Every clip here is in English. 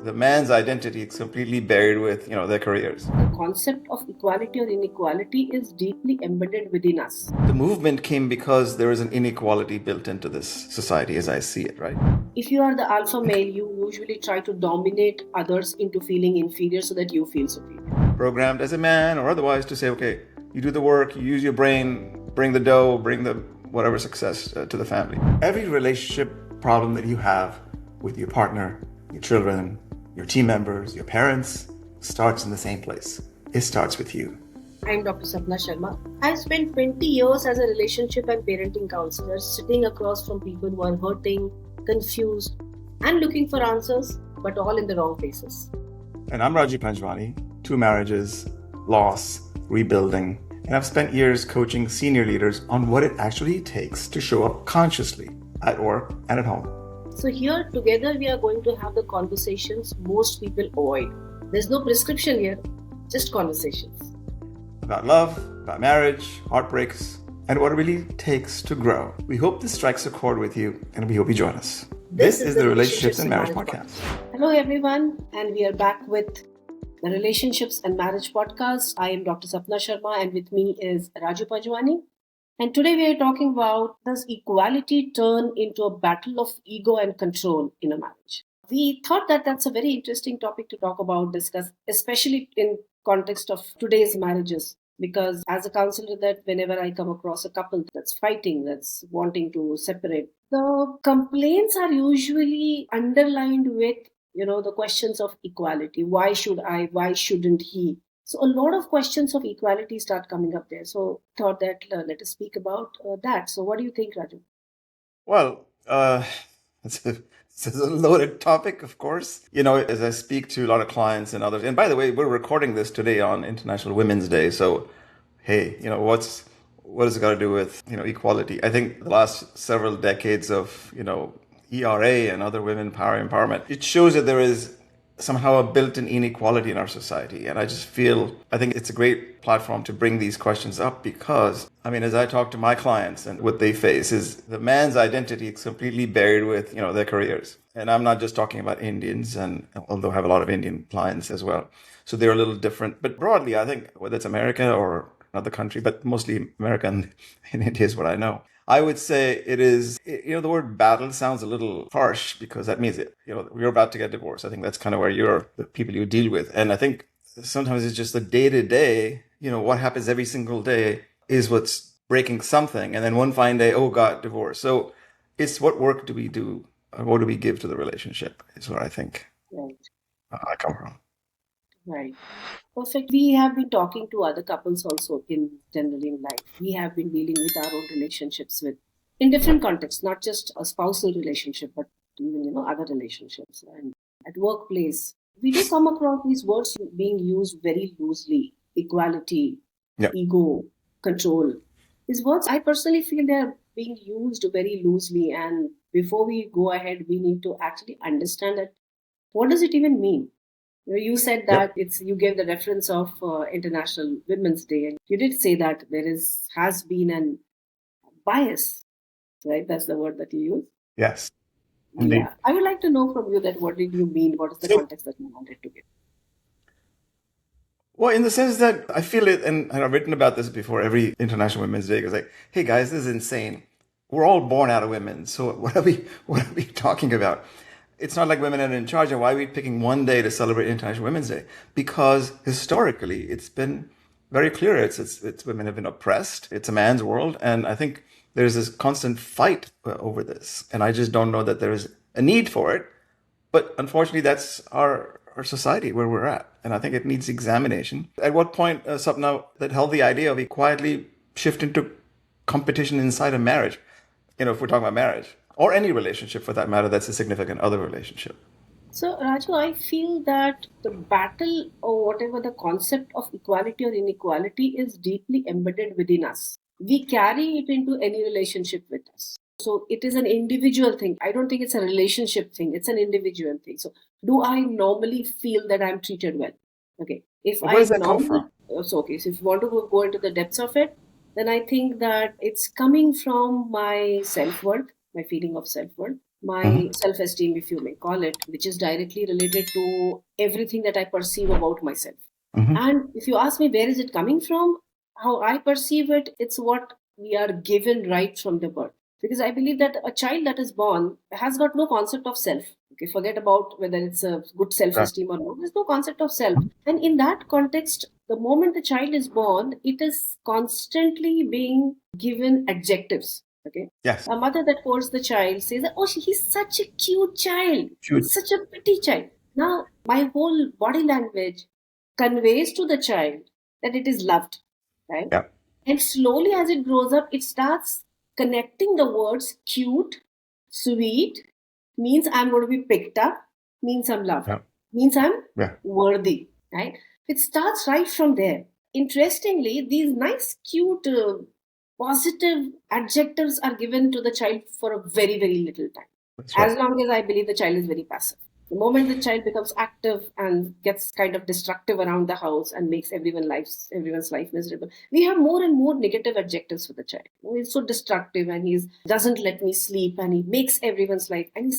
the man's identity is completely buried with, their careers. The concept of equality or inequality is deeply embedded within us. The movement came because there is an inequality built into this society as I see it, right? If you are the alpha male, you usually try to dominate others into feeling inferior so that you feel superior. Programmed as a man or otherwise to say, okay, you do the work, you use your brain, bring the dough, bring the whatever success to the family. Every relationship problem that you have with your partner, your children, your team members, your parents, starts in the same place. It starts with you. I'm Dr. Sapna Sharma. I've spent 20 years as a relationship and parenting counselor, sitting across from people who are hurting, confused, and looking for answers, but all in the wrong places. And I'm Raju Panjwani, 2 marriages, loss, rebuilding, and I've spent years coaching senior leaders on what it actually takes to show up consciously at work and at home. So here together we are going to have the conversations most people avoid. There's no prescription here, just conversations. About love, about marriage, heartbreaks, and what it really takes to grow. We hope this strikes a chord with you, and we hope you join us. This is the Relationships and Marriage Podcast. Hello everyone, and we are back with the Relationships and Marriage Podcast. I am Dr. Sapna Sharma, and with me is Raju Panjwani. And today we are talking about, does equality turn into a battle of ego and control in a marriage? We thought that that's a very interesting topic to talk about, discuss, especially in context of today's marriages. Because as a counselor, that whenever I come across a couple that's fighting, that's wanting to separate, the complaints are usually underlined with, the questions of equality. Why should I? Why shouldn't he? So a lot of questions of equality start coming up there. So thought that let us speak about that. So what do you think, Raju? Well, it's a loaded topic, of course. As I speak to a lot of clients and others, and by the way, we're recording this today on International Women's Day. So, hey, what does it got to do with, equality? I think the last several decades of, ERA and other women power empowerment, it shows that there is somehow a built-in inequality in our society. And I think it's a great platform to bring these questions up because, as I talk to my clients and what they face is the man's identity is completely buried with, their careers. And I'm not just talking about Indians, and although I have a lot of Indian clients as well. So they're a little different. But broadly, I think whether it's America or another country, but mostly America and India is what I know. I would say it is, the word battle sounds a little harsh because that means we're about to get divorced. I think that's kind of where the people you deal with. And I think sometimes it's just the day to day, what happens every single day is what's breaking something. And then one fine day, oh God, divorce. So it's what work do we do? What do we give to the relationship is where I think I come from. Right. Perfect. We have been talking to other couples also generally in life. We have been dealing with our own relationships in different contexts, not just a spousal relationship, but even, other relationships. And at workplace, we do come across these words being used very loosely: equality, ego, control. These words, I personally feel they're being used very loosely. And before we go ahead, we need to actually understand that what does it even mean? You said that you gave the reference of International Women's Day, and you did say that there has been an bias, right? That's the word that you use. Yes, indeed. Yeah, I would like to know from you that what did you mean? What is the context that you wanted to give? Well, in the sense that I feel it, and I've written about this before every International Women's Day, it's like, hey guys, this is insane. We're all born out of women, so what are we talking about? It's not like women are in charge. And why are we picking one day to celebrate International Women's Day? Because historically, it's been very clear. It's women have been oppressed. It's a man's world. And I think there's this constant fight over this. And I just don't know that there is a need for it. But unfortunately, that's our society where we're at. And I think it needs examination. At what point, Sapna, that healthy idea of quietly shift into competition inside a marriage, if we're talking about marriage, or any relationship for that matter, that's a significant other relationship. So, Raju, I feel that the battle or whatever the concept of equality or inequality is deeply embedded within us. We carry it into any relationship with us. So it is an individual thing. I don't think it's a relationship thing. It's an individual thing. So do I normally feel that I'm treated well? Okay. Where does that come from? So if you want to go into the depths of it, then I think that it's coming from my self-worth, my feeling of self-worth, my self-esteem, if you may call it, which is directly related to everything that I perceive about myself. Hmm. And if you ask me where is it coming from, how I perceive it, it's what we are given right from the birth. Because I believe that a child that is born has got no concept of self. Okay, forget about whether it's a good Right. self-esteem or not. There's no concept of self. And in that context, the moment the child is born, it is constantly being given adjectives. Okay. Yes. A mother that holds the child says, that, oh, he's such a cute child. Shoot. He's such a pretty child. Now, my whole body language conveys to the child that it is loved, right? Yeah. And slowly, as it grows up, it starts connecting the words cute, sweet, means I'm going to be picked up, means I'm loved, Yeah. means I'm Yeah. worthy, right? It starts right from there. Interestingly, these nice, cute, positive adjectives are given to the child for a very, very little time. That's right. As long as I believe the child is very passive. The moment the child becomes active and gets kind of destructive around the house and makes everyone's life miserable, we have more and more negative adjectives for the child. Oh, he's so destructive and he doesn't let me sleep and he makes everyone's life and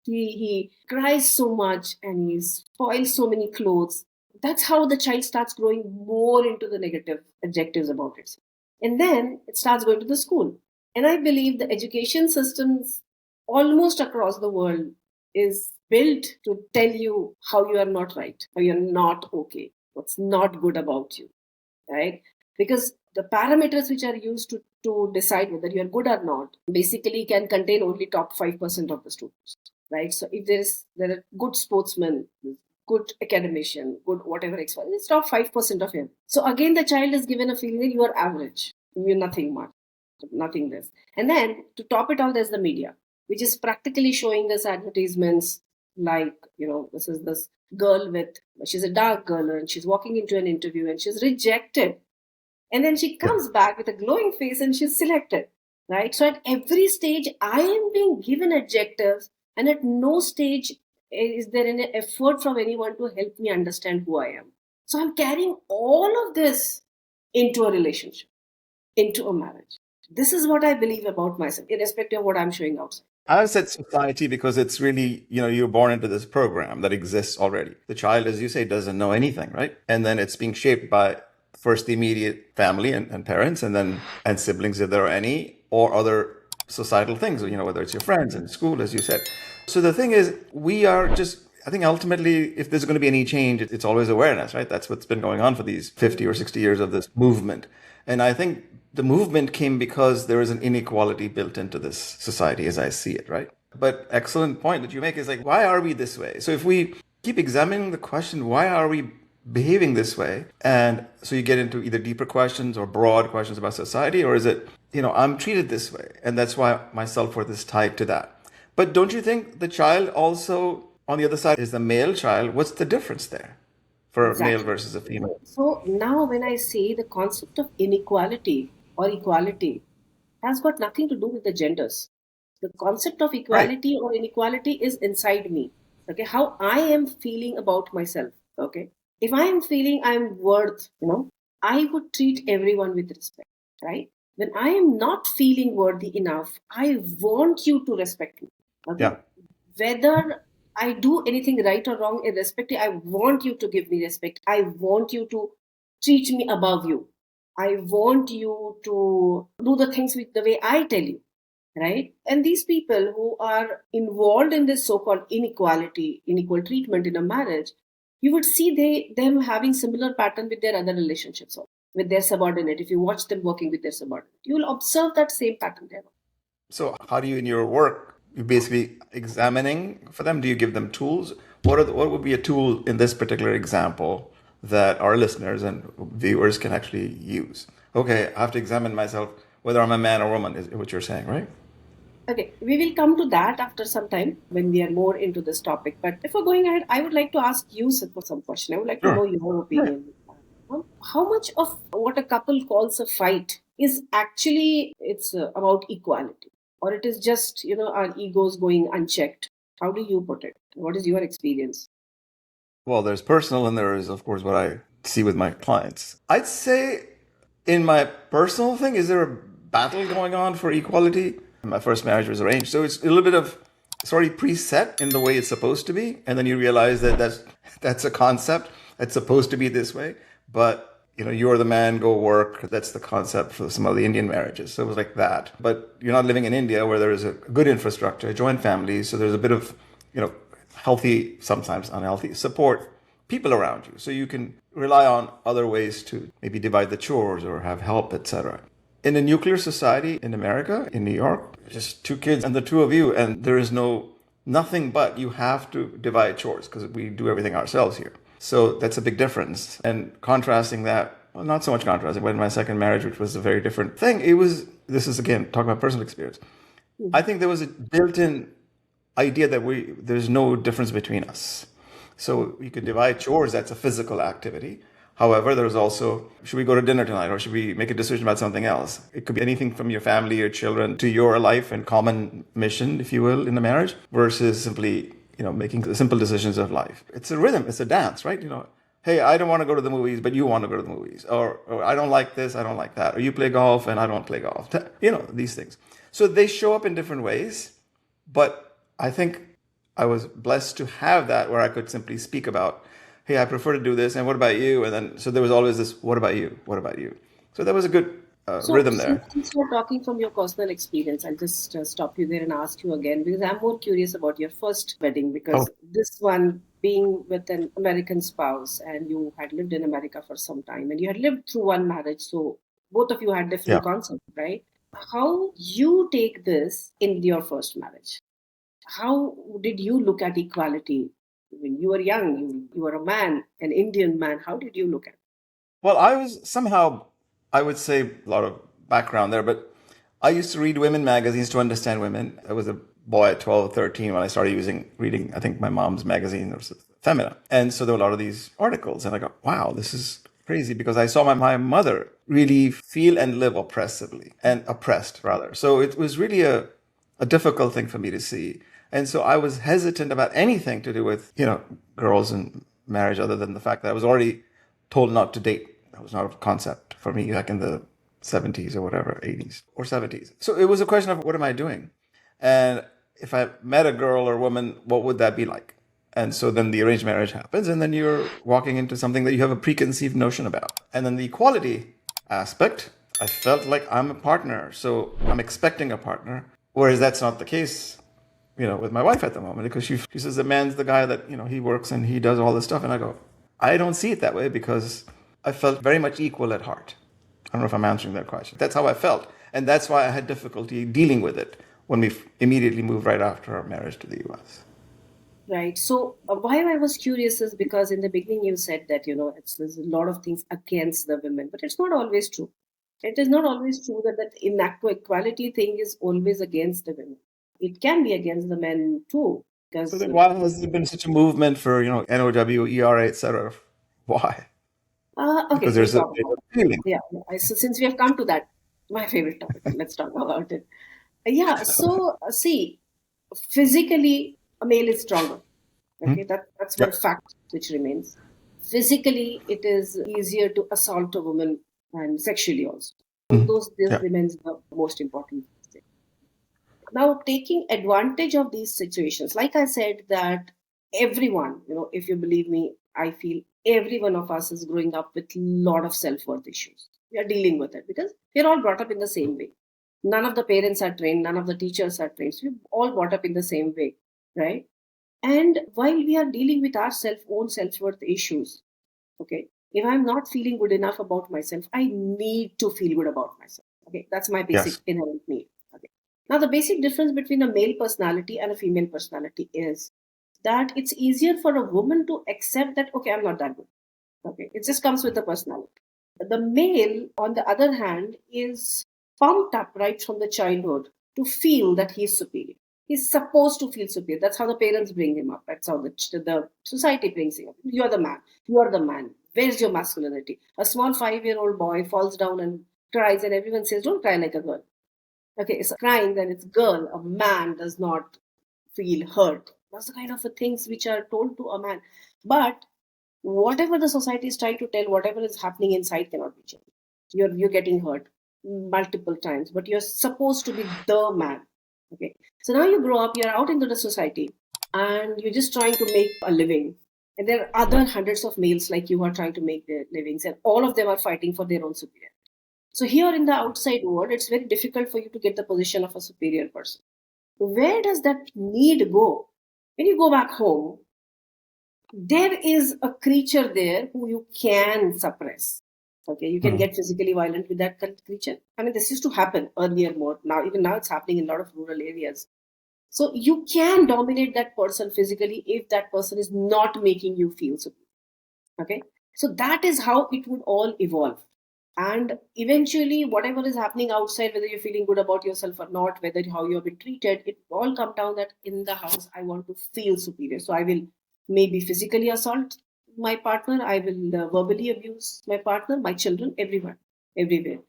he cries so much and he spoils so many clothes. That's how the child starts growing more into the negative adjectives about it. And then it starts going to the school. And I believe the education systems almost across the world is built to tell you how you are not right, how you're not okay, what's not good about you, right? Because the parameters which are used to decide whether you're good or not basically can contain only top 5% of the students, right? So if there are good sportsmen, good academician, good whatever expert, it's top 5% of him. So again, the child is given a feeling that you are average, you're nothing much, nothing less. And then to top it all, there's the media, which is practically showing us advertisements like, this is this girl with, she's a dark girl and she's walking into an interview and she's rejected. And then she Yeah. comes back with a glowing face and she's selected, right? So at every stage, I am being given adjectives, and at no stage is there any effort from anyone to help me understand who I am. So I'm carrying all of this into a relationship, into a marriage. This is what I believe about myself, irrespective of what I'm showing outside. I said society because it's really, you're born into this program that exists already. The child, as you say, doesn't know anything, right? And then it's being shaped by first the immediate family and parents, and siblings if there are any, or other societal things, whether it's your friends in school, as you said. So the thing is, we are just, I think ultimately, if there's going to be any change, it's always awareness, right? That's what's been going on for these 50 or 60 years of this movement. And I think the movement came because there is an inequality built into this society as I see it, right? But excellent point that you make is like, why are we this way? So if we keep examining the question, why are we behaving this way? And so you get into either deeper questions or broad questions about society, or is it, I'm treated this way, and that's why my self-worth is tied to that. But don't you think the child also, on the other side, is the male child? What's the difference there for a male Exactly. versus a female? So now, when I say the concept of inequality or equality has got nothing to do with the genders. The concept of Right. equality or inequality is inside me. Okay, how I am feeling about myself. Okay, if I am feeling I'm worth, I would treat everyone with respect, right? When I am not feeling worthy enough, I want you to respect me. Okay, Yeah. whether I do anything right or wrong, irrespective, I want you to give me respect. I want you to treat me above you. I want you to do the things with the way I tell you, right? And these people who are involved in this so-called inequality, unequal treatment in a marriage, you would see them having similar pattern with their other relationships, also, with their subordinate. If you watch them working with their subordinate, you will observe that same pattern there. So how do you, in your work, you basically examining for them? Do you give them tools? What would be a tool in this particular example that our listeners and viewers can actually use? Okay, I have to examine myself whether I'm a man or woman, is what you're saying, right? Okay, we will come to that after some time when we are more into this topic. But before going ahead, I would like to ask you for some question. I would like to know Sure. your Sure. opinion. How much of what a couple calls a fight is actually it's about equality, or it is just our egos going unchecked? How do you put it? What is your experience? Well, there's personal and there is, of course, what I see with my clients. I'd say in my personal thing, is there a battle going on for equality? My first marriage was arranged. So it's a little bit of it's already preset in the way it's supposed to be, and then you realize that that's a concept. It's supposed to be this way, but you're the man, go work. That's the concept for some of the Indian marriages. So it was like that. But you're not living in India where there is a good infrastructure, joint families. So there's a bit of, healthy, sometimes unhealthy support people around you. So you can rely on other ways to maybe divide the chores or have help, etc. In a nuclear society in America, in New York, just two kids and the two of you, and there is nothing but you have to divide chores because we do everything ourselves here. So that's a big difference. And contrasting that, well, not so much contrasting, but in my second marriage, which was a very different thing, this is again, talking about personal experience. I think there was a built-in idea that there's no difference between us. So you could divide chores, that's a physical activity. However, there's also, should we go to dinner tonight or should we make a decision about something else? It could be anything from your family, your children, to your life and common mission, if you will, in the marriage, versus simply, making the simple decisions of life. It's a rhythm, it's a dance, right? Hey, I don't want to go to the movies, but you want to go to the movies. Or I don't like this, I don't like that. Or you play golf and I don't play golf. These things. So they show up in different ways, but I think I was blessed to have that where I could simply speak about, hey, I prefer to do this, and what about you? And then, so there was always this, what about you? What about you? So there was a good So, rhythm there. since you're talking from your personal experience, I'll just stop you there and ask you again because I'm more curious about your first wedding Oh, because this one being with an American spouse and you had lived in America for some time and you had lived through one marriage, so both of you had yeah. different concepts, right? How you take this in your first marriage? How did you look at equality when you were young? You were a man, an Indian man. How did you look at it? Well, I was somehow, I would say a lot of background there, but I used to read women magazines to understand women. I was a boy at 12 or 13 when I started reading, I think my mom's magazine, or Femina. And so there were a lot of these articles. And I go, wow, this is crazy because I saw my mother really feel and live oppressively and oppressed rather. So it was really a difficult thing for me to see. And so I was hesitant about anything to do with, girls and marriage other than the fact that I was already told not to date. That was not a concept for me back in the 70s or whatever, 80s or 70s. So it was a question of what am I doing? And if I met a girl or woman, what would that be like? And so then the arranged marriage happens, and then you're walking into something that you have a preconceived notion about. And then the equality aspect, I felt like I'm a partner, so I'm expecting a partner. Whereas that's not the case, with my wife at the moment, because she says the man's the guy that, he works and he does all this stuff. And I go, I don't see it that way because I felt very much equal at heart. I don't know if I'm answering that question. That's how I felt. And that's why I had difficulty dealing with it when we immediately moved right after our marriage to the US. Right. So why I was curious is because in the beginning you said that there's a lot of things against the women, but it's not always true. It is not always true that inequality thing is always against the women. It can be against the men too, So because then why has there been such a movement for, NOW, ERA, etc.? Why? okay, Because we'll there's talk a about feeling. it. Yeah. So since we have come to that, my favorite topic, let's talk about it. Yeah. So see, physically, a male is stronger. Hmm? Okay, that's one Yep. fact which remains. Physically, it is easier to assault a woman and sexually also. So Mhm. this Yeah. remains the most important thing. Now, taking advantage of these situations, like I said, that everyone, if you believe me, I feel every one of us is growing up with a lot of self worth issues. We are dealing with it because we're all brought up in the same way. None of the parents are trained, none of the teachers are trained. So we're all brought up in the same way, right? And while we are dealing with our own self worth issues, okay, if I'm not feeling good enough about myself, I need to feel good about myself. Okay, that's my basic Yes. inherent need. Okay. Now, the basic difference between a male personality and a female personality is that it's easier for a woman to accept that, okay, I'm not that good. Okay, it just comes with the personality. The male, on the other hand, is pumped up right from the childhood to feel that he's superior. He's supposed to feel superior. That's how the parents bring him up. That's how the society brings him up. You're the man. You are the man. Where's your masculinity? A small 5-year-old boy falls down and cries, and everyone says, "Don't cry like a girl." Okay, so crying, then it's girl. A man does not feel hurt. That's the kind of things which are told to a man. But whatever the society is trying to tell, whatever is happening inside cannot be changed. You're getting hurt multiple times, but you're supposed to be the man. Okay. So now you grow up, you're out into the society, and you're just trying to make a living. And there are other hundreds of males like you who are trying to make their livings, and all of them are fighting for their own superior. So here in the outside world, it's very difficult for you to get the position of a superior person. Where does that need go? When you go back home, there is a creature there who you can suppress. Okay, you can Mm. get physically violent with that creature. I mean, this used to happen earlier more. Now, even now, it's happening in a lot of rural areas. So you can dominate that person physically if that person is not making you feel superior. Okay, so that is how it would all evolve. And eventually, whatever is happening outside, whether you're feeling good about yourself or not, whether how you've been treated, it all come down that in the house I want to feel superior. So I will maybe physically assault my partner, I will verbally abuse my partner, my children, everyone, everywhere.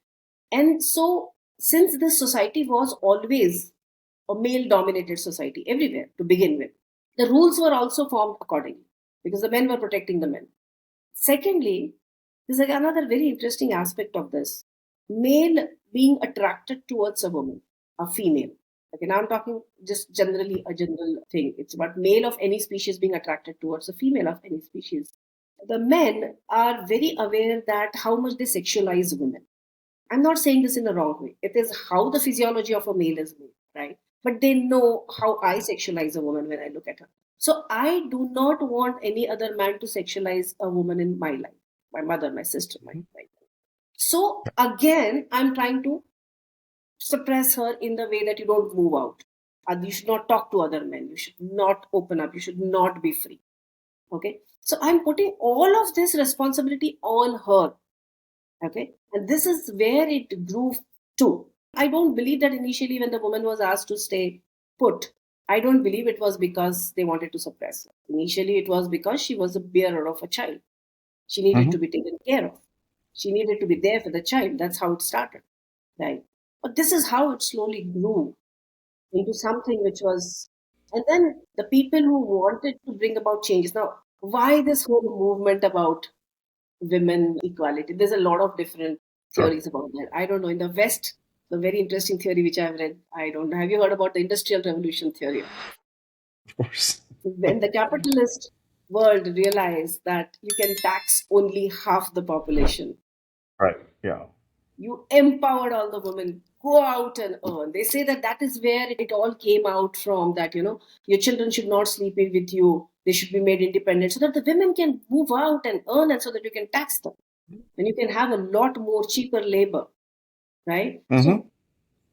And so, since this society was always a male dominated society everywhere to begin with, the rules were also formed accordingly because the men were protecting the men. Secondly, there's like another very interesting aspect of this male being attracted towards a woman, a female. Okay, now I'm talking just generally a general thing. It's about male of any species being attracted towards a female of any species. The men are very aware that how much they sexualize women. I'm not saying this in a wrong way. It is how the physiology of a male is made, right? But they know how I sexualize a woman when I look at her. So I do not want any other man to sexualize a woman in my life, my mother, my sister, my wife. So again, I'm trying to suppress her in the way that you don't move out. You should not talk to other men. You should not open up. You should not be free. Okay. So I'm putting all of this responsibility on her. Okay. And this is where it grew to. I don't believe that initially when the woman was asked to stay put, I don't believe it was because they wanted to suppress her. Initially, it was because she was a bearer of a child. She needed to Mhm. be taken care of. She needed to be there for the child. That's how it started. Right. But this is how it slowly grew into something which was. And then the people who wanted to bring about changes. Now, why this whole movement about women equality? There's a lot of different Sure. theories about that. I don't know. In the West, the very interesting theory which I've read, I don't know. Have you heard about the Industrial Revolution theory? Of course. When the capitalist world realized that you can tax only half the population, Right. Yeah. you empowered all the women, go out and earn. They say that that is where it all came out from, that, your children should not sleep in with you. They should be made independent so that the women can move out and earn and so that you can tax them. And you can have a lot more cheaper labor, right? Hmm. So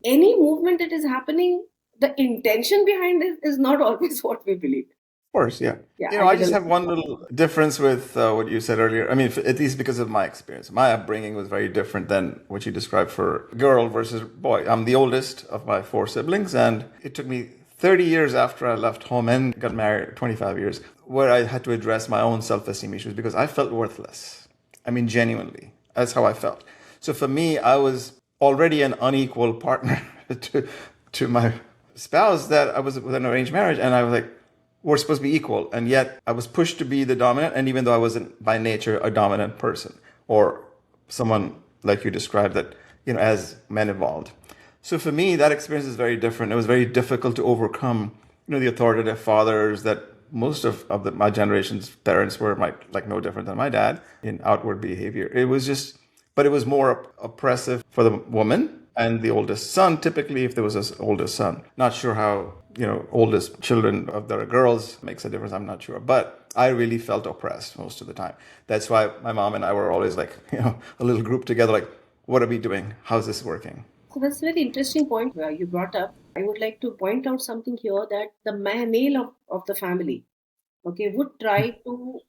any movement that is happening, the intention behind it is not always what we believe. Of course, yeah. Yeah, You know, I I did a just lot. have one little difference with what you said earlier. I mean, at least because of my experience. My upbringing was very different than what you described for girl versus boy. I'm the oldest of my four siblings, and it took me 30 years after I left home and got married, 25 years, where I had to address my own self-esteem issues because I felt worthless. I mean, genuinely. That's how I felt. So for me, I was already an unequal partner to my spouse that I was with an arranged marriage, and I was like, we're supposed to be equal, and yet I was pushed to be the dominant, and even though I wasn't by nature a dominant person or someone like you described that, as men evolved. So for me, that experience is very different. It was very difficult to overcome, the authoritative fathers that most of my generation's parents were like no different than my dad in outward behavior. It was just, but it was more oppressive for the woman and the oldest son, typically if there was an oldest son. Not sure how, oldest children of that are girls makes a difference, I'm not sure. But I really felt oppressed most of the time. That's why my mom and I were always like, a little group together, like, what are we doing? How's this working? So that's a very interesting point where you brought up. I would like to point out something here that the male of the family, okay, would try to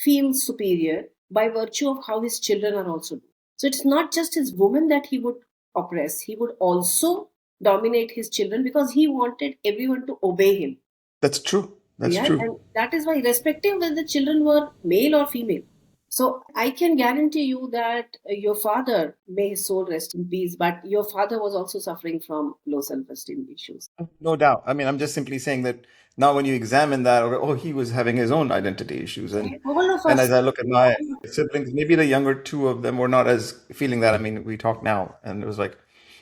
feel superior by virtue of how his children are also doing. So it's not just his woman that he would oppress, he would also dominate his children because he wanted everyone to obey him. That's true. That's Yeah, true. and that is why, irrespective whether the children were male or female. So I can guarantee you that your father, may his soul rest in peace, but your father was also suffering from low self-esteem issues. No doubt. I mean, I'm just simply saying that now when you examine that, oh, he was having his own identity issues. And All of and us. as I look at my siblings, maybe the younger two of them were not as feeling that. I mean, we talk now, and it was like,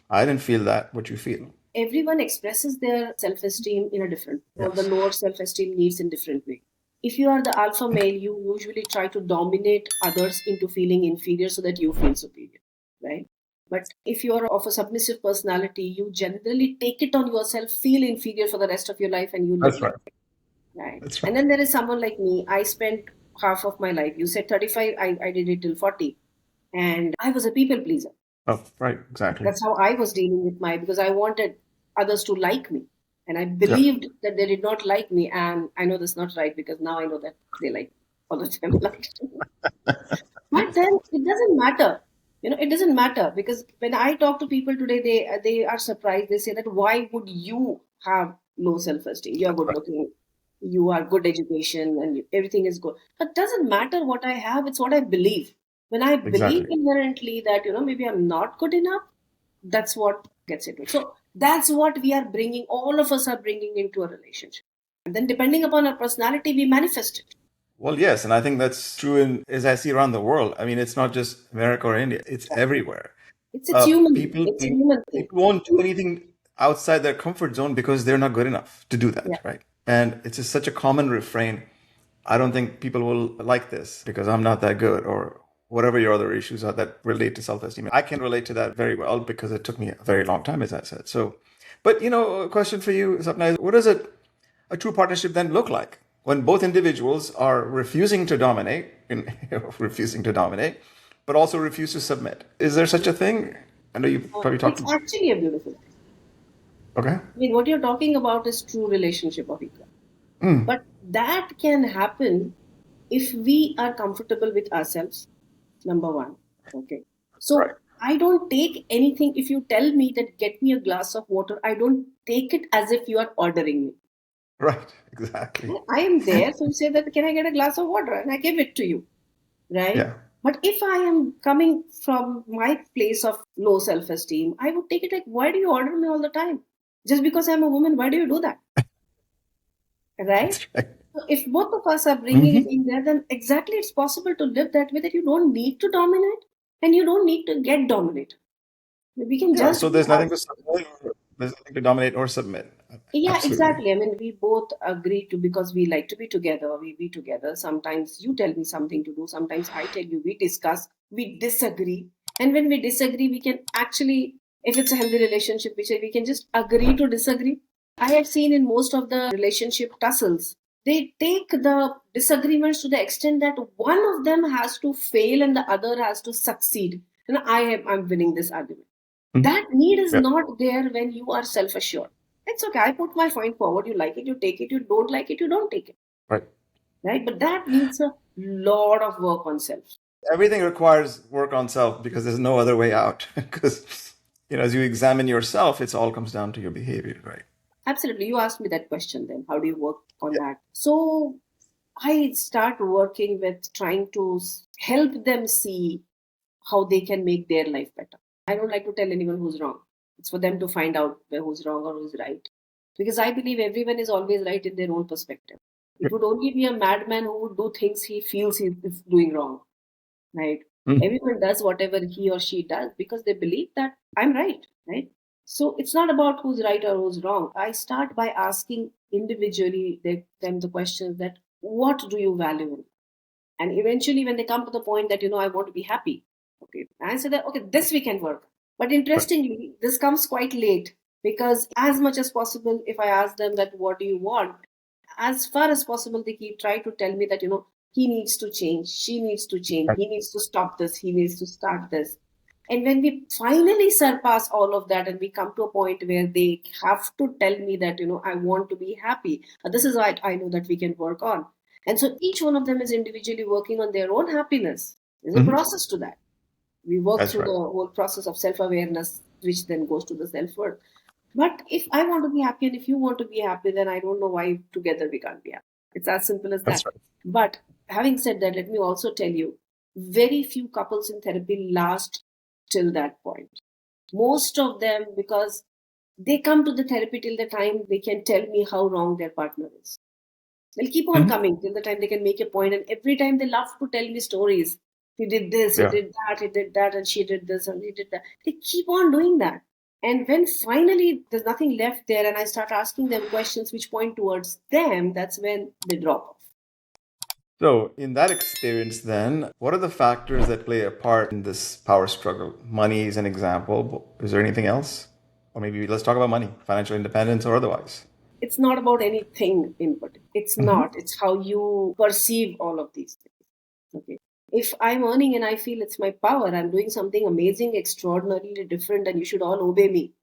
I didn't feel that, what you feel. everyone expresses their self-esteem in a different, or the Yes. lower self-esteem needs in different way. If you are the alpha male, you usually try to dominate others into feeling inferior so that you feel superior, right? But if you are of a submissive personality, you generally take it on yourself, feel inferior for the rest of your life, and you live That's like right. that, right? That's And right. then there is someone like me. I spent half of my life. You said 35. I did it till 40, and I was a people pleaser. Oh, right. Exactly. That's how I was dealing with because I wanted others to like me. And I Yeah. believed that they did not like me. And I know that's not right because now I know that they like all of them liked me. But then it doesn't matter. It doesn't matter because when I talk to people today, they are surprised. They say that why would you have low self-esteem? You are good Right. looking, you are good education, and everything is good. But it doesn't matter what I have, it's what I believe. When I believe Exactly. inherently that, maybe I'm not good enough, that's what gets into it. So that's what we are bringing, all of us are bringing into a relationship. And then depending upon our personality, we manifest it. Well, yes, and I think that's true in as I see around the world. I mean, it's not just America or India; it's Exactly. everywhere. It's human. People It's a human thing. people won't do anything outside their comfort zone because they're not good enough to do Yeah. that, right? And it's just such a common refrain. I don't think people will like this because I'm not that good, or whatever your other issues are that relate to self-esteem. I can relate to that very well because it took me a very long time, as I said. So, but a question for you, Sapna, is what does a true partnership then look like when both individuals are refusing to dominate, refusing to dominate, but also refuse to submit? Is there such a thing? I know you probably talked It's about. actually a beautiful thing. Okay. I mean, what you're talking about is true relationship of equal. Mm, But that can happen if we are comfortable with ourselves, number one. Okay. right. So I don't take anything. If you tell me that get me a glass of water, I don't take it as if you are ordering me. Right. Exactly. I am there. So you say that, can I get a glass of water? And I give it to you. Right? Yeah. But if I am coming from my place of low self esteem, I would take it like, why do you order me all the time? Just because I'm a woman, why do you do that? Right? That's right. So if both of us are bringing it Hmm. in there, then exactly it's possible to live that way that you don't need to dominate and you don't need to get dominated. We can Yeah. just So be there's nothing to us. submit. There's nothing to dominate or submit. Yeah, Absolutely. exactly. I mean, we both agree to because we like to be together. We be together. Sometimes you tell me something to do. Sometimes I tell you. We discuss. We disagree. And when we disagree, we can actually, if it's a healthy relationship, we can just agree to disagree. I have seen in most of the relationship tussles, they take the disagreements to the extent that one of them has to fail and the other has to succeed. And I'm winning this argument. Mhm. That need is Yeah. not there when you are self assured. It's okay. I put my point forward. You like it, you take it. You don't like it, you don't take it. Right. Right? But that needs a lot of work on self. Everything requires work on self because there's no other way out. Because as you examine yourself, it all comes down to your behavior, right? Absolutely. You asked me that question then. How do you work on Yeah. that? So I start working with trying to help them see how they can make their life better. I don't like to tell anyone who's wrong. It's for them to find out who's wrong or who's right. Because I believe everyone is always right in their own perspective. It would only be a madman who would do things he feels he is doing wrong. Right? Mhm. Everyone does whatever he or she does because they believe that I'm right. Right? So it's not about who's right or who's wrong. I start by asking individually them the questions that what do you value? And eventually, when they come to the point that, I want to be happy, okay, I say that, okay, this we can work. But Right. interestingly, this comes quite late because as much as possible, if I ask them that, what do you want? As far as possible, they keep try to tell me that, he needs to change, she needs to change, Right. he needs to stop this, he needs to start this. And when we finally surpass all of that and we come to a point where they have to tell me that, I want to be happy, this is what I know that we can work on. And so each one of them is individually working on their own happiness. There's a Mhm. process to that. We work That's through the right. whole process of self awareness, which then goes to the self worth. But if I want to be happy and if you want to be happy, then I don't know why together we can't be happy. It's as simple as That's that. right. But having said that, let me also tell you very few couples in therapy last till that point. Most of them, because they come to the therapy till the time they can tell me how wrong their partner is. They'll keep on Mhm. coming till the time they can make a point, and every time they love to tell me stories. He did this, he Yeah. did that, he did that, and she did this, and he did that. They keep on doing that. And when finally there's nothing left there and I start asking them questions which point towards them, that's when they drop off. So, in that experience, then, what are the factors that play a part in this power struggle? Money is an example. Is there anything else? Or maybe let's talk about money, financial independence or otherwise. It's not about anything in particular. It's Mm-hmm. not. It's how you perceive all of these things. Okay. If I'm earning and I feel it's my power, I'm doing something amazing, extraordinarily different, and you should all obey me,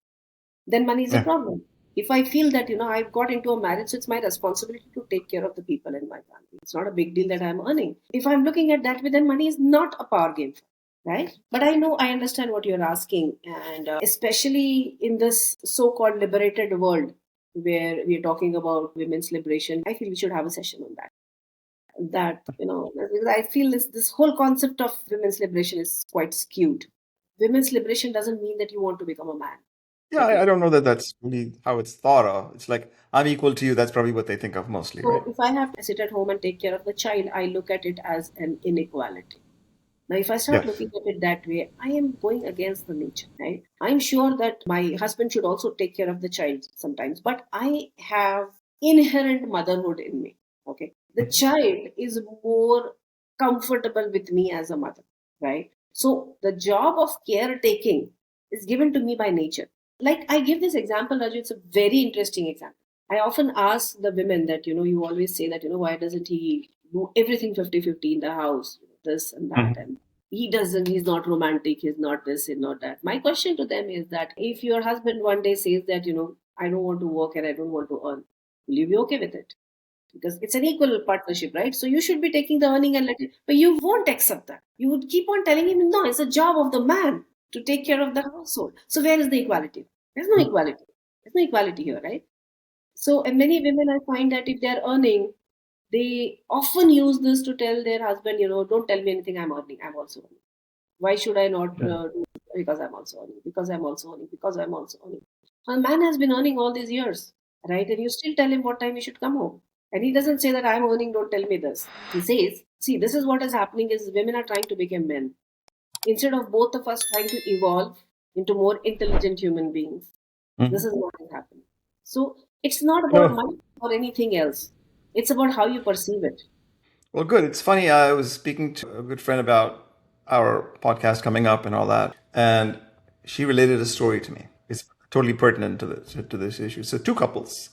then money is a Yeah. problem. If I feel that, I've got into a marriage, so it's my responsibility to take care of the people in my family. It's not a big deal that I'm earning. If I'm looking at that way, then money is not a power game, right? But I know I understand what you're asking. And especially in this so called liberated world where we're talking about women's liberation, I feel we should have a session on that. Because I feel this whole concept of women's liberation is quite skewed. Women's liberation doesn't mean that you want to become a man. Yeah, I Okay. don't know that that's really how it's thought of. It's like, I'm equal to you. That's probably what they think of mostly, right? So if I have to sit at home and take care of the child, I look at it as an inequality. Now, if I start Yes. looking at it that way, I am going against the nature, right? I'm sure that my husband should also take care of the child sometimes, but I have inherent motherhood in me. Okay. The Mhm. child is more comfortable with me as a mother, right? So the job of caretaking is given to me by nature. Like I give this example, Raju, it's a very interesting example. I often ask the women that, you always say that, why doesn't he do everything 50-50 in the house, this and that? Mhm. And he's not romantic, he's not this, he's not that. My question to them is that if your husband one day says that, I don't want to work and I don't want to earn, will you be okay with it? Because it's an equal partnership, right? So you should be taking the earning and let it, but you won't accept that. You would keep on telling him, no, it's a job of the man to take care of the household. So where is the equality? There's no equality. There's no equality here, right? So, and many women, I find that if they're earning, they often use this to tell their husband, don't tell me anything, I'm earning, I'm also earning. Why should I not Yeah. do it? Because I'm also earning, because I'm also earning, because I'm also earning. A man has been earning all these years, right? And you still tell him what time he should come home. And he doesn't say that I'm earning, don't tell me this. He says, see, this is what is happening is women are trying to become men. Instead of both of us trying to evolve into more intelligent human beings, this Mhm. is what is happening. So it's not about Oh, money or anything else. It's about how you perceive it. well, good. It's funny. I was speaking to a good friend about our podcast coming up and all that, and she related a story to me. It's totally pertinent to this issue. So, two couples,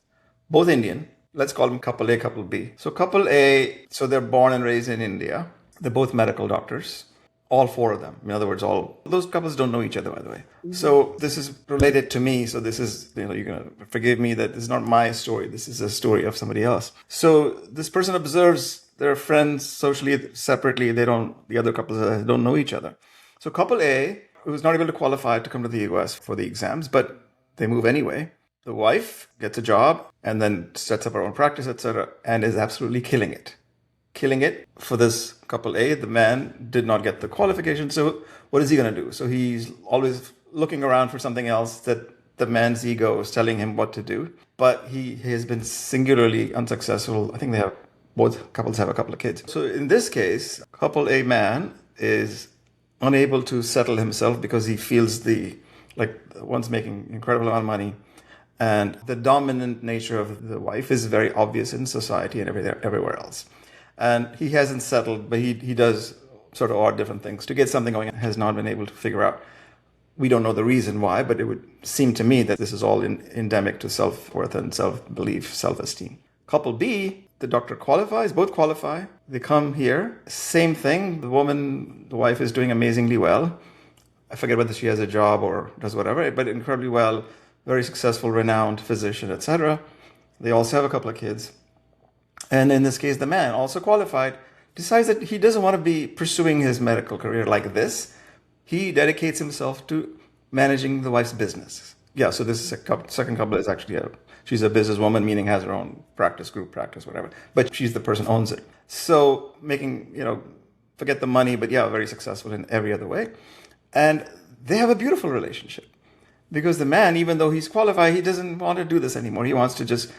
both Indian. Let's call them couple A, couple B. So, couple A, so they're born and raised in India. They're both medical doctors, all four of them. In other words, all those couples don't know each other, by the way. Mhm. So this is related to me. So this is, you're gonna forgive me that this is not my story. This is a story of somebody else. So this person observes their friends socially separately. The other couples don't know each other. So couple A was not able to qualify to come to the US for the exams, but they move anyway. The wife gets a job and then sets up her own practice, etc., and is absolutely killing it for this couple A. The man did not get the qualification. So what is he going to do? So he's always looking around for something else that the man's ego is telling him what to do. But he has been singularly unsuccessful. I think both couples have a couple of kids. So in this case, couple A man is unable to settle himself because he feels like one's making incredible amount of money, and the dominant nature of the wife is very obvious in society and everywhere else. And he hasn't settled, but he does sort of odd different things to get something going, and has not been able to figure out. We don't know the reason why, but it would seem to me that this is all endemic to self-worth and self-belief, self-esteem. Couple B, the doctor qualifies, both qualify. They come here, same thing. The wife is doing amazingly well. I forget whether she has a job or does whatever, but incredibly well, very successful, renowned physician, etc. They also have a couple of kids. And in this case, the man, also qualified, decides that he doesn't want to be pursuing his medical career like this. He dedicates himself to managing the wife's business. Yeah, so this is second couple is actually she's a businesswoman, meaning has her own practice, group practice, whatever. But she's the person who owns it. So making, forget the money, but yeah, very successful in every other way. And they have a beautiful relationship because the man, even though he's qualified, he doesn't want to do this anymore. He wants to just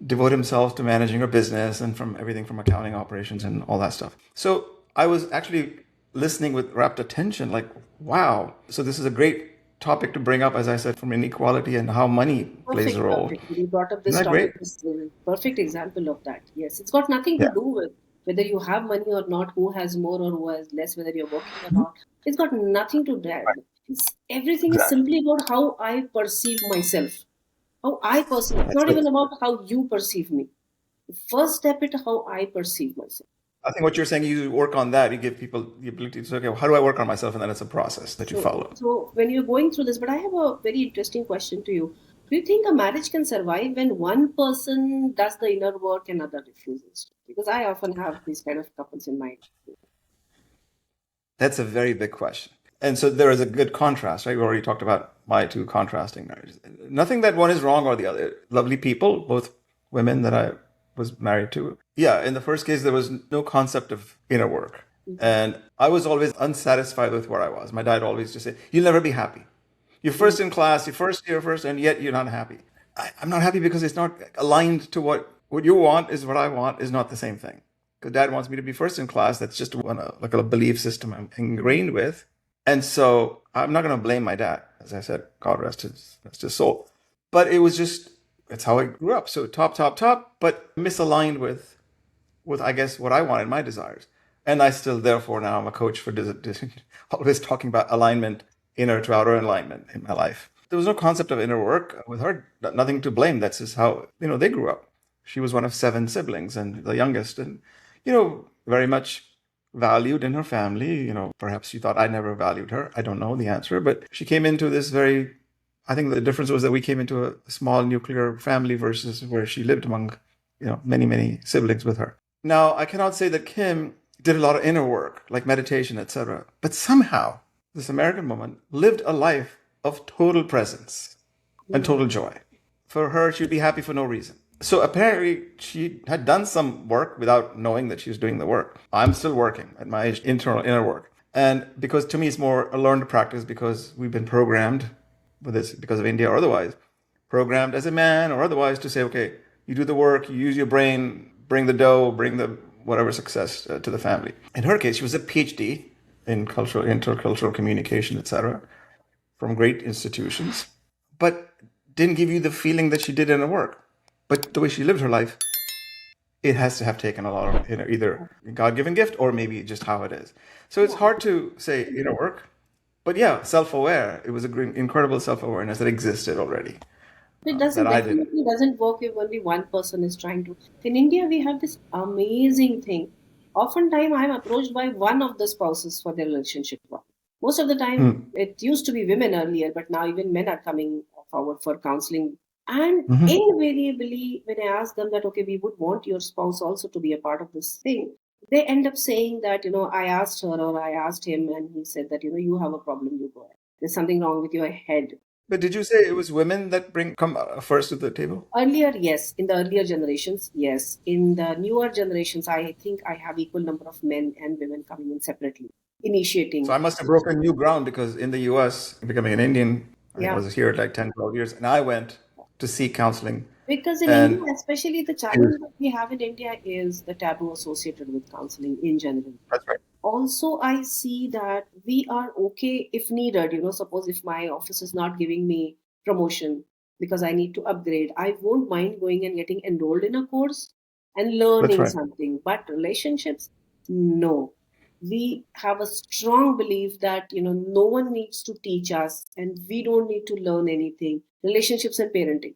devote himself to managing a business and from everything from accounting operations and all that stuff. So I was actually listening with rapt attention, like, wow. So this is a great topic to bring up, as I said, from inequality and how money plays a Perfect, role. perfect. You brought up Isn't this that great? topic. This is a perfect example of that. Yes, it's got nothing to Yeah. do with whether you have money or not, who has more or who has less, whether you're working or Mhm. not. It's got nothing to do. Everything is Exactly. simply about how I perceive myself. How I perceive. It's That's not it. even about how you perceive me. The first step is how I perceive myself. I think what you're saying, you work on that. You give people the ability to say, okay, well, how do I work on myself? And then it's a process that you So, follow. so when you're going through this, but I have a very interesting question to you. Do you think a marriage can survive when one person does the inner work and other refuses? Because I often have these kind of couples in mind. That's a very big question. And so there is a good contrast, right? We already talked about my two contrasting marriages. Nothing that one is wrong or the other. Lovely people, both women that I was married to. Yeah, in the first case, there was no concept of inner work. Mhm. And I was always unsatisfied with where I was. My dad always just said, you'll never be happy. You're first in class, you're first year first, and yet you're not happy. I'm not happy because it's not aligned to what you want is what I want is not the same thing. Because dad wants me to be first in class. That's just like a belief system I'm ingrained with. And so I'm not going to blame my dad. As I said, God rest his soul. But it was just, it's how I grew up. So top, top, top, but misaligned with I guess what I wanted, my desires. And I still, therefore, now I'm a coach for always talking about alignment, inner to outer alignment in my life. There was no concept of inner work with her. Nothing to blame. That's just how they grew up. She was one of seven siblings and the youngest, and very much valued in her family. Perhaps she thought I never valued her. I don't know the answer, but she came into this very. I think the difference was that we came into a small nuclear family versus where she lived among many, many siblings with her. Now, I cannot say that Kim did a lot of inner work, like meditation, etc. But somehow, this American woman lived a life of total presence and Yeah. total joy. For her, she'd be happy for no reason. So apparently, she had done some work without knowing that she was doing the work. I'm still working at my age, internal inner work. And because to me, it's more a learned practice because we've been programmed with this because of India or otherwise, programmed as a man or otherwise to say, okay, you do the work, you use your brain, bring the dough, bring the whatever success to the family. In her case, she was a PhD in cultural, intercultural communication, etc., from great institutions, but didn't give you the feeling that she did in her work. But the way she lived her life, it has to have taken a lot of either God-given gift or maybe just how it is. So it's Yeah. hard to say work, but yeah, self-aware. It was a incredible self-awareness that existed already It that doesn't I didn't. definitely doesn't work if only one person is trying to. In India, we have this amazing thing. Oftentimes, I'm approached by one of the spouses for their relationship problem. Most of the time, Hmm. it used to be women earlier, but now even men are coming forward for counseling. And Hmm. invariably, when I ask them that, okay, we would want your spouse also to be a part of this thing, they end up saying that, I asked her or I asked him, and he said that, you have a problem, you go ahead. There's something wrong with your head. But did you say it was women that come first to the table? Earlier, yes. In the earlier generations, yes. In the newer generations, I think I have equal number of men and women coming in separately, So initiating. I must have broken new ground because in the US, becoming an Indian, I think I Yeah. was here like 10, 12 years, and I went to seek counseling. Because in India, And especially the it was, challenge that we have in India is the taboo associated with counseling in general. that's right. Also, I see that we are okay if needed. Suppose if my office is not giving me promotion because I need to upgrade, I won't mind going and getting enrolled in a course and That's learning right. something. But relationships, no. We have a strong belief that no one needs to teach us and we don't need to learn anything. Relationships and parenting,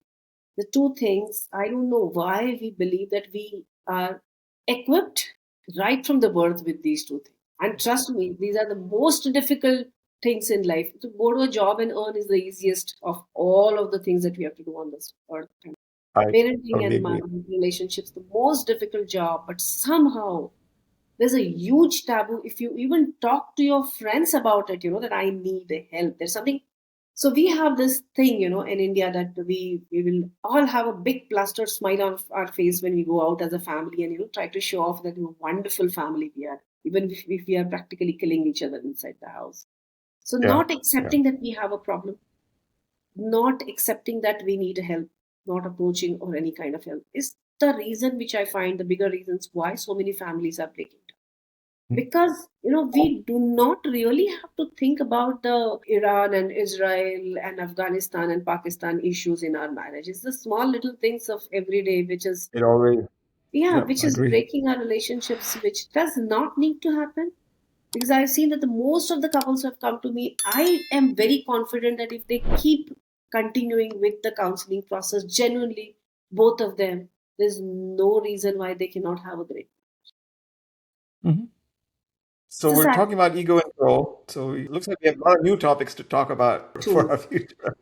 the two things, I don't know why we believe that we are equipped right from the birth with these two things. And trust me, these are the most difficult things in life. To go to a job and earn is the easiest of all of the things that we have to do on this earth. I Parenting totally and agree. marriage relationships, the most difficult job, but somehow there's a huge taboo. If you even talk to your friends about it, that I need help, there's something. So we have this thing, in India, that we will all have a big plastered smile on our face when we go out as a family and try to show off that wonderful family we are, even if we are practically killing each other inside the house. So Yeah. not Yeah. accepting that we have a problem, not accepting that we need help, not approaching or any kind of help is the reason which I find the bigger reasons why so many families are breaking down. because we do not really have to think about the Iran and Israel and Afghanistan and Pakistan issues in our marriage. It's the small little things of every day which is, It always, yeah, yeah, which I is agree. breaking our relationships, which does not need to happen. Because I've seen that the most of the couples who have come to me, I am very confident that if they keep continuing with the counseling process, genuinely, both of them, there's no reason why they cannot have a great. Mhm. So It's a we're sad talking about ego and control. So it looks like we have a lot of new topics to talk about for too. our future.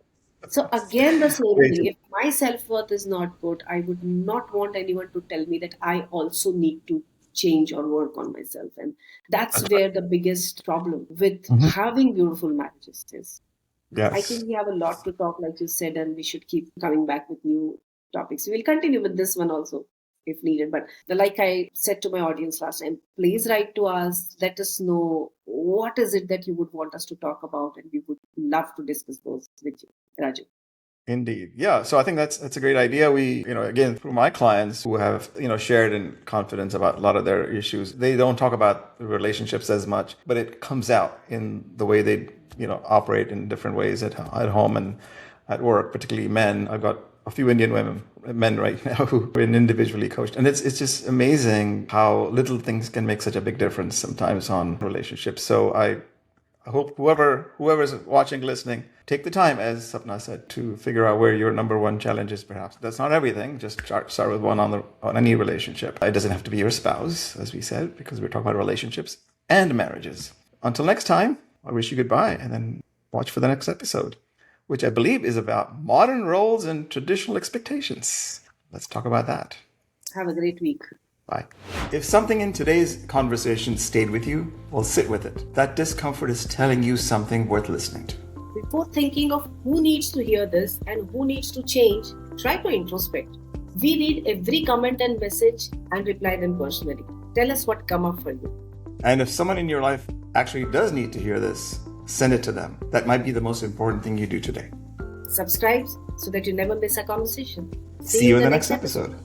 So again, the same Great. thing. If my self-worth is not good, I would not want anyone to tell me that I also need to change or work on myself. And that's That's where the biggest problem with right. Mhm. having beautiful marriages is. I Yes, think we have a lot to talk, like you said, and we should keep coming back with new topics. We'll continue with this one also if needed. But like I said to my audience last time, please write to us. Let us know what is it that you would want us to talk about, and we would love to discuss those with you, Raju. indeed. Yeah. So I think that's a great idea. We, again, through my clients who have, shared in confidence about a lot of their issues, they don't talk about the relationships as much, but it comes out in the way they, operate in different ways at home and at work, particularly men. I've got a few Indian men right now who are individually coached. And it's just amazing how little things can make such a big difference sometimes on relationships. So I hope whoever's watching, listening, take the time, as Sapna said, to figure out where your number one challenge is. Perhaps that's not everything. Just start with one on any relationship. It doesn't have to be your spouse, as we said, because we're talking about relationships and marriages. Until next time, I wish you goodbye, and then watch for the next episode, which I believe is about modern roles and traditional expectations. Let's talk about that. Have a great week. Bye. If something in today's conversation stayed with you, well, sit with it. That discomfort is telling you something worth listening to. Before thinking of who needs to hear this and who needs to change, try to introspect. We read every comment and message and reply them personally. Tell us what come up for you. And if someone in your life actually does need to hear this, send it to them. That might be the most important thing you do today. Subscribe so that you never miss a conversation. See you in the next episode.